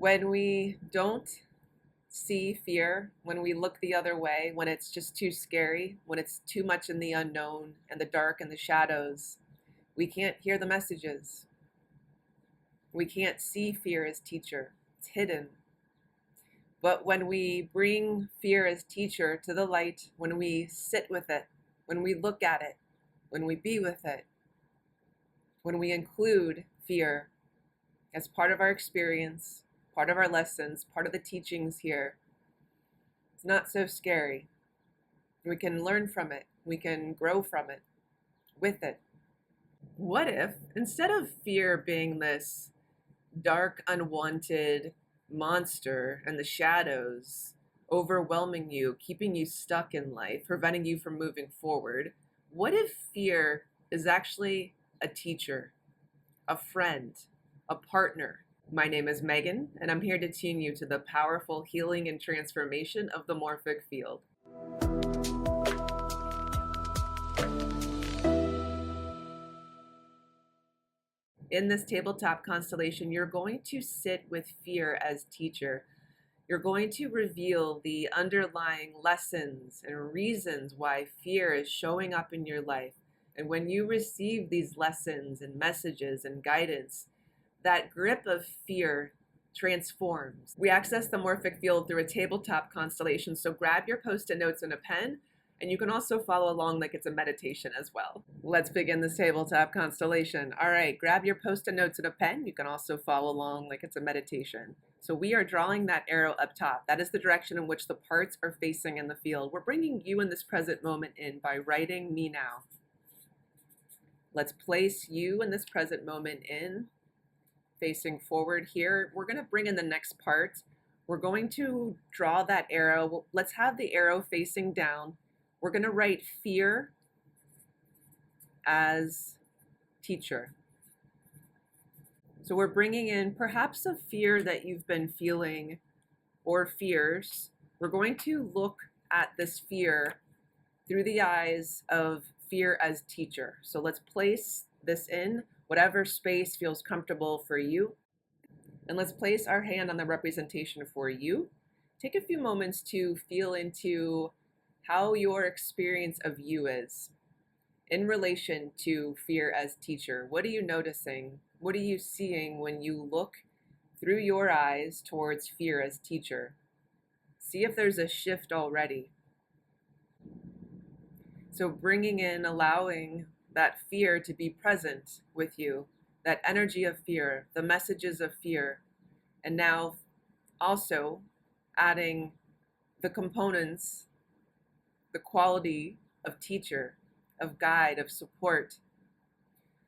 When we don't see fear, when we look the other way, when it's just too scary, when it's too much in the unknown and the dark and the shadows, we can't hear the messages. We can't see fear as teacher. It's hidden. But when we bring fear as teacher to the light, when we sit with it, when we look at it, when we be with it, when we include fear as part of our experience, part of our lessons, part of the teachings here, it's not so scary. We can learn from it. We can grow from it, with it. What if, instead of fear being this dark, unwanted monster in the shadows, overwhelming you, keeping you stuck in life, preventing you from moving forward, what if fear is actually a teacher, a friend, a partner? My name is Megan, and I'm here to tune you to the powerful healing and transformation of the Morphic Field. In this tabletop constellation, you're going to sit with fear as teacher. You're going to reveal the underlying lessons and reasons why fear is showing up in your life. And when you receive these lessons and messages and guidance, that grip of fear transforms. We access the Morphic Field through a tabletop constellation, so grab your post-it notes and a pen, and you can also follow along like it's a meditation as well. Let's begin this tabletop constellation. All right, grab your post-it notes and a pen. You can also follow along like it's a meditation. So we are drawing that arrow up top. That is the direction in which the parts are facing in the field. We're bringing you in this present moment in by writing me now. Let's place you in this present moment in, facing forward here. We're going to bring in the next part. We're going to draw that arrow. Let's have the arrow facing down. We're going to write fear as teacher. So we're bringing in perhaps a fear that you've been feeling or fears. We're going to look at this fear through the eyes of fear as teacher. So let's place this in whatever space feels comfortable for you. And let's place our hand on the representation for you. Take a few moments to feel into how your experience of you is in relation to fear as teacher. What are you noticing? What are you seeing when you look through your eyes towards fear as teacher? See if there's a shift already. So bringing in, allowing that fear to be present with you, that energy of fear, the messages of fear, and now also adding the components, the quality of teacher, of guide, of support.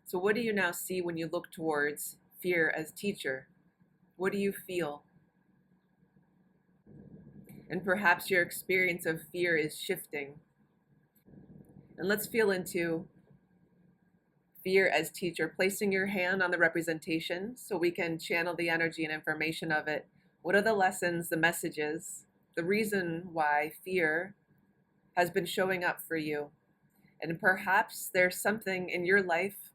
So what do you now see when you look towards fear as teacher? What do you feel? And perhaps your experience of fear is shifting. And let's feel into fear as teacher, placing your hand on the representation so we can channel the energy and information of it. What are the lessons, the messages, the reason why fear has been showing up for you? And perhaps there's something in your life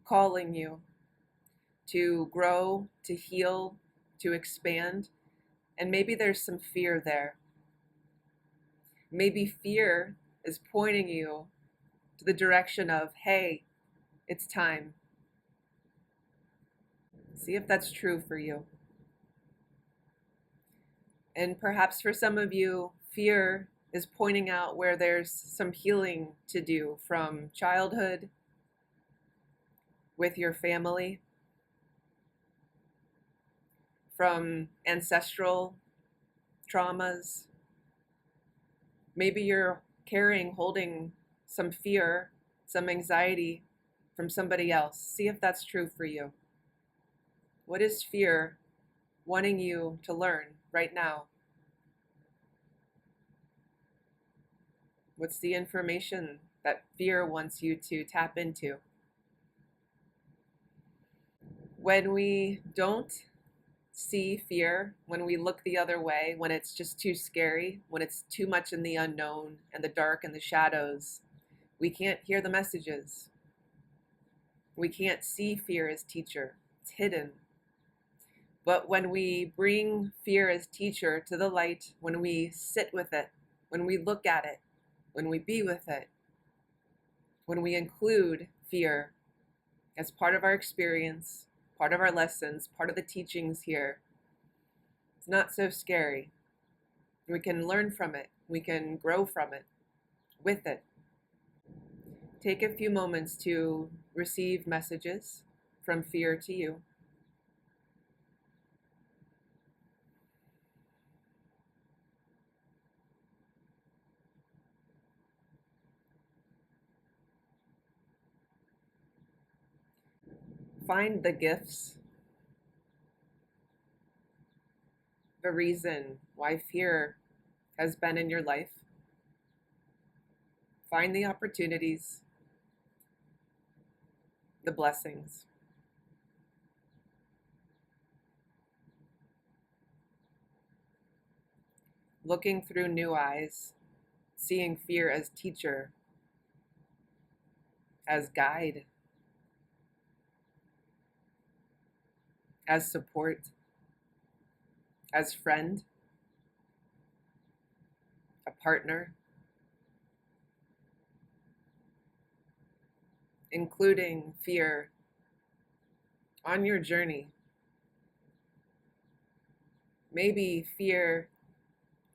calling you to grow, to heal, to expand. And maybe there's some fear there. Maybe fear is pointing you to the direction of, hey, it's time. See if that's true for you. And perhaps for some of you, fear is pointing out where there's some healing to do from childhood, with your family, from ancestral traumas. Maybe you're holding some fear, some anxiety from somebody else. See if that's true for you. What is fear wanting you to learn right now? What's the information that fear wants you to tap into? When we don't see fear, when we look the other way, when it's just too scary, when it's too much in the unknown and the dark and the shadows, we can't hear the messages. We can't see fear as teacher. It's hidden. But when we bring fear as teacher to the light, when we sit with it, when we look at it, when we be with it, when we include fear as part of our experience, part of our lessons, part of the teachings here, it's not so scary. We can learn from it. We can grow from it, with it. Take a few moments to receive messages from fear to you. Find the gifts, the reason why fear has been in your life. Find the opportunities, the blessings. Looking through new eyes, seeing fear as teacher, as guide, as support, as friend, a partner, including fear on your journey. Maybe fear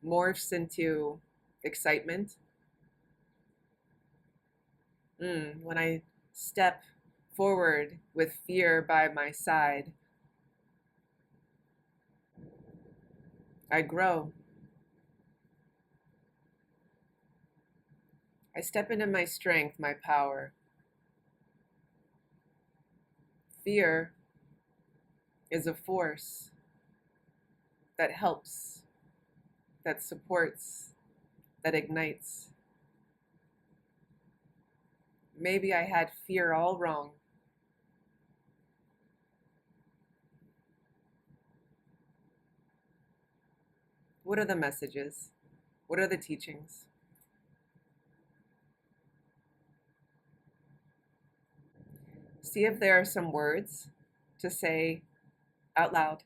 morphs into excitement. When I step forward with fear by my side, I grow. I step into my strength, my power. Fear is a force that helps, that supports, that ignites. Maybe I had fear all wrong. What are the messages? What are the teachings? See if there are some words to say out loud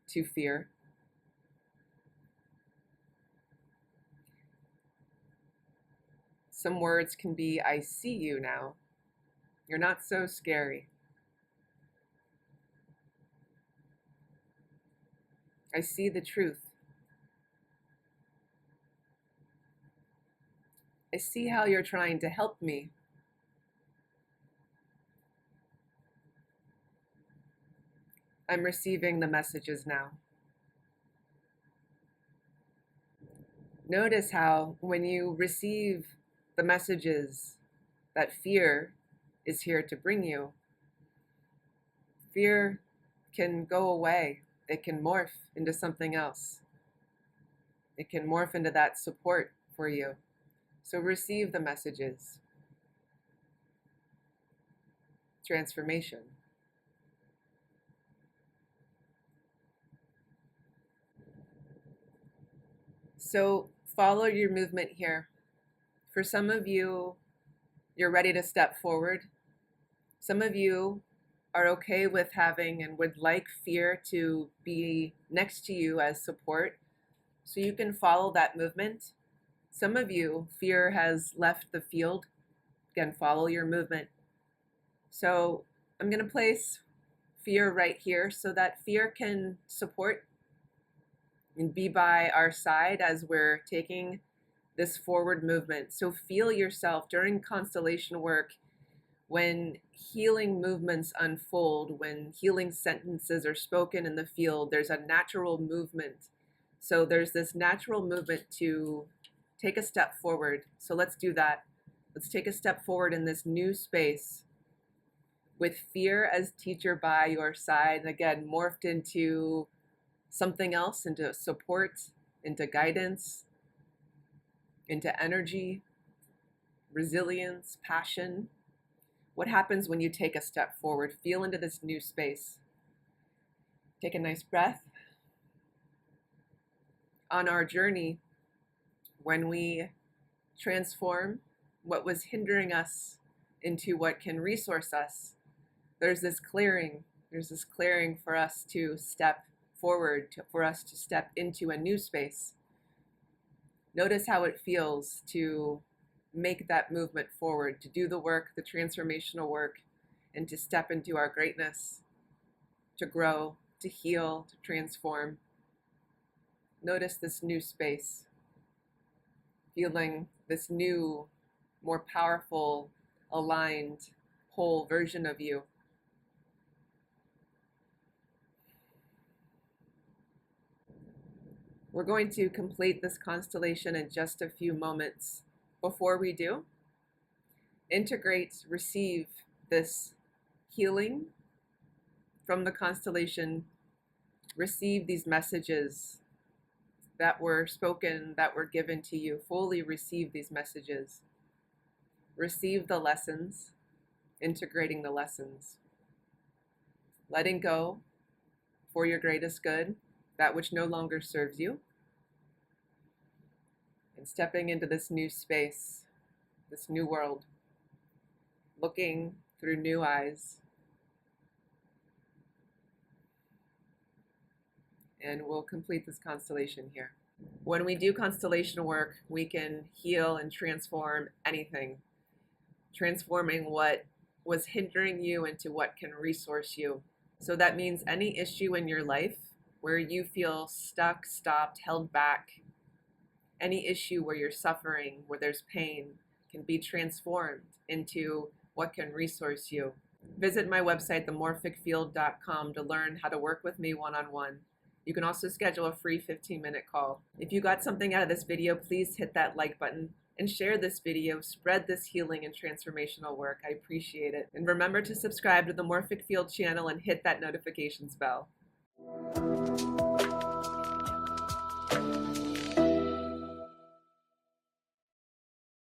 to fear. Some words can be, I see you now. You're not so scary. I see the truth. I see how you're trying to help me. I'm receiving the messages now. Notice how when you receive the messages that fear is here to bring you, fear can go away. It can morph into something else. It can morph into that support for you. So receive the messages. Transformation. So follow your movement here. For some of you, you're ready to step forward. Some of you are okay with having and would like fear to be next to you as support, so you can follow that movement. Some of you, fear has left the field. Again, follow your movement. So I'm going to place fear right here so that fear can support and be by our side as we're taking this forward movement. So feel yourself during constellation work, when healing movements unfold, when healing sentences are spoken in the field, there's a natural movement. So there's this natural movement to take a step forward. So let's do that. Let's take a step forward in this new space with fear as teacher by your side. And again, morphed into something else, into support, into guidance, into energy, resilience, passion. What happens when you take a step forward? Feel into this new space. Take a nice breath. On our journey, when we transform what was hindering us into what can resource us, there's this clearing. There's this clearing for us to step forward for us to step into a new space. Notice how it feels to make that movement forward, to do the work, the transformational work, and to step into our greatness, to grow, to heal, to transform. Notice this new space, feeling this new, more powerful, aligned, whole version of you. We're going to complete this constellation in just a few moments. Before we do, integrate, receive this healing from the constellation, receive these messages that were spoken, that were given to you. Fully receive these messages. Receive the lessons, integrating the lessons. Letting go for your greatest good, that which no longer serves you. And stepping into this new space, this new world. Looking through new eyes. And we'll complete this constellation here. When we do constellation work, we can heal and transform anything, transforming what was hindering you into what can resource you. So that means any issue in your life where you feel stuck, stopped, held back, any issue where you're suffering, where there's pain, can be transformed into what can resource you. Visit my website, themorphicfield.com, to learn how to work with me one-on-one. You can also schedule a free 15-minute call. If you got something out of this video, please hit that like button and share this video. Spread this healing and transformational work. I appreciate it. And remember to subscribe to the Morphic Field channel and hit that notifications bell.